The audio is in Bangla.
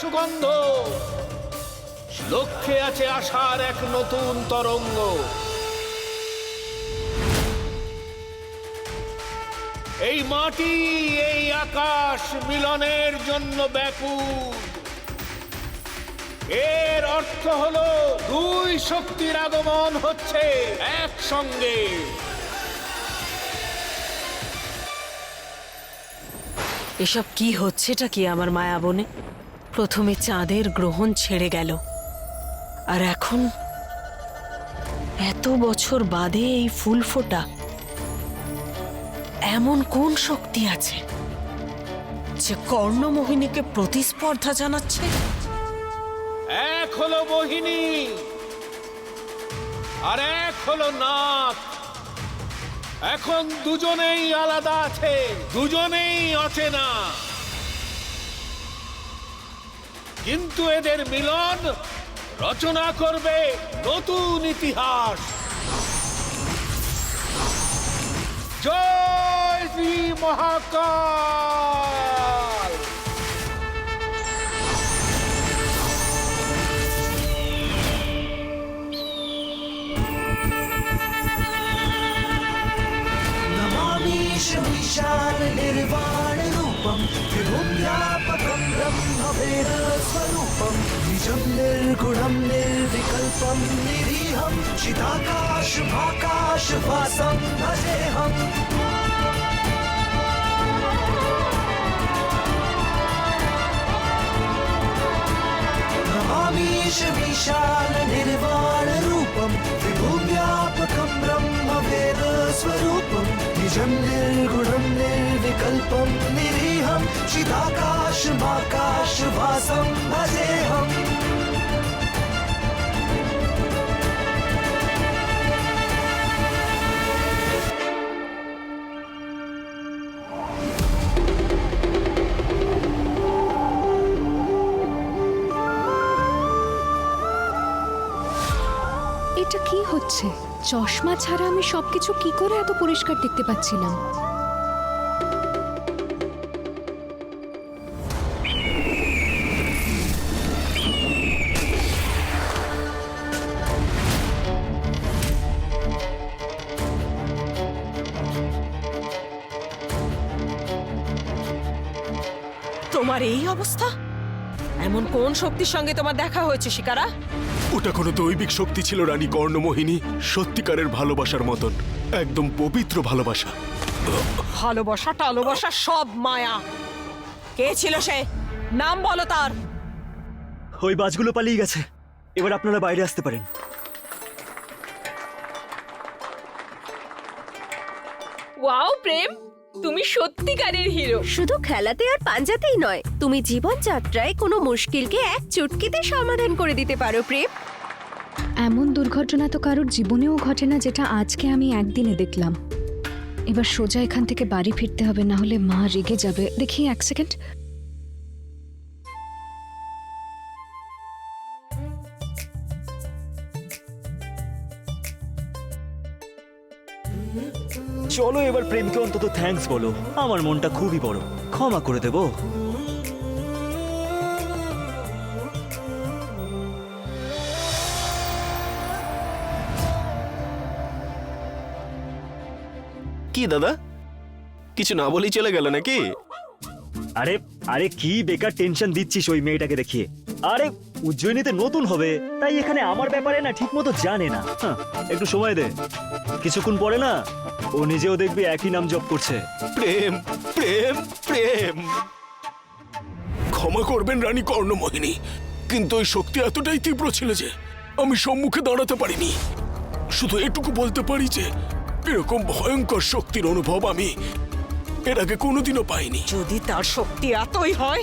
সুগন্ধ, লক্ষ্যে আছে আশার এক নতুন তরঙ্গ। এই মাটি এই আকাশ মিলনের জন্য ব্যাকুল। এর অর্থ হলো দুই শক্তির আগমন হচ্ছে একসঙ্গে। এসব কি হচ্ছেটা কি আমার মায়াবনে? প্রথমে চাঁদের গ্রহণ ছেড়ে গেল, আর এখন এত বছর বাদে এই ফুল ফোটা। এমন কোন শক্তি আছে যে কর্ণমোহিনীকে প্রতিস্পর্ধা জানাচ্ছে? এক হলো মোহিনী আর এক হলো নাথ। এখন দুজনেই আলাদা আছে, দুজনেই অচেনা, কিন্তু এদের মিলন রচনা করবে নতুন ইতিহাস। জয় শ্রী মহাকাল। विशाल निर्वाण रूपम विभुं व्यापकं ब्रह्मवेद स्वरूपम निजं निर्गुणं निर्विकल्पं निरीहं चिदाकाश भाकाश वासं भजेऽहं। नमामीश विशाल निर्वाण रूपम विभुं व्यापकं ब्रह्मवेद स्वरूपम निजं निर्गुणं निर्विकल्पं निरीहं चिदाकाश माकाश वासं भजेऽहम्। এটা কি হচ্ছে? চশমা ছাড়া আমি সবকিছু কি করে এত পরিষ্কার দেখতে পাচ্ছিলাম? তোমার এই অবস্থা? এমন কোন শক্তির সঙ্গে তোমার দেখা হয়েছে শিকারা? ওটা কোনো দৈবিক শক্তি ছিল রানী কর্ণমোহিনী, সত্যিকারের ভালোবাসার মতন, একদম পবিত্র ভালোবাসা। ভালোবাসা টালোবাসা সব মায়া। কে ছিল সে? নাম বলো তার। ওই বাজগুলো পালিয়ে গেছে, এবার আপনারা বাইরে আসতে পারেন। ওয়াও প্রেম, তুমি সত্যিকারের হিরো। শুধু খেলাতে আর পাঞ্জাতেই নয়, তুমি জীবনযাত্রায় কোনো মুশকিলকে এক চুটকিতে সমাধান করে দিতে পারো প্রেম। এমন দুর্ঘটনা তো কারোর জীবনেও ঘটে না, যেটা আজকে আমি একদিনে দেখলাম। এবার সোজা এখান থেকে বাড়ি ফিরতে হবে, না হলে মা রেগে যাবে। দেখি এক সেকেন্ড। চলো এবার প্রেমকে অন্তত থ্যাঙ্কস বলো, আমার মনটা খুবই বড়, ক্ষমা করে দেবো। কি দাদা, কিছু না বলেই চলে গেল নাকি? আরে আরে কি বেকার টেনশন দিচ্ছিস ওই মেয়েটাকে দেখিয়ে? আরে উজ্জয়িনীতে নতুন হবে, তাই এখানে আমার ব্যাপারে না ঠিক মতো জানে না। একটু সময় দে, কিছুক্ষণ পরে না ও নিজেও দেখবি একই নাম জপ করছে। প্রেম প্রেম প্রেম। ক্ষমা করবেন রানী কর্ণমোহিনী, কিন্তু ওই শক্তি এতটাই তীব্র ছিল যে আমি সম্মুখে দাঁড়াতে পারিনি। শুধু এটুকু বলতে পারি যে এরকম ভয়ঙ্কর শক্তির অনুভব আমি এর আগে কোনোদিনও পাইনি। যদি তার শক্তি এতই হয়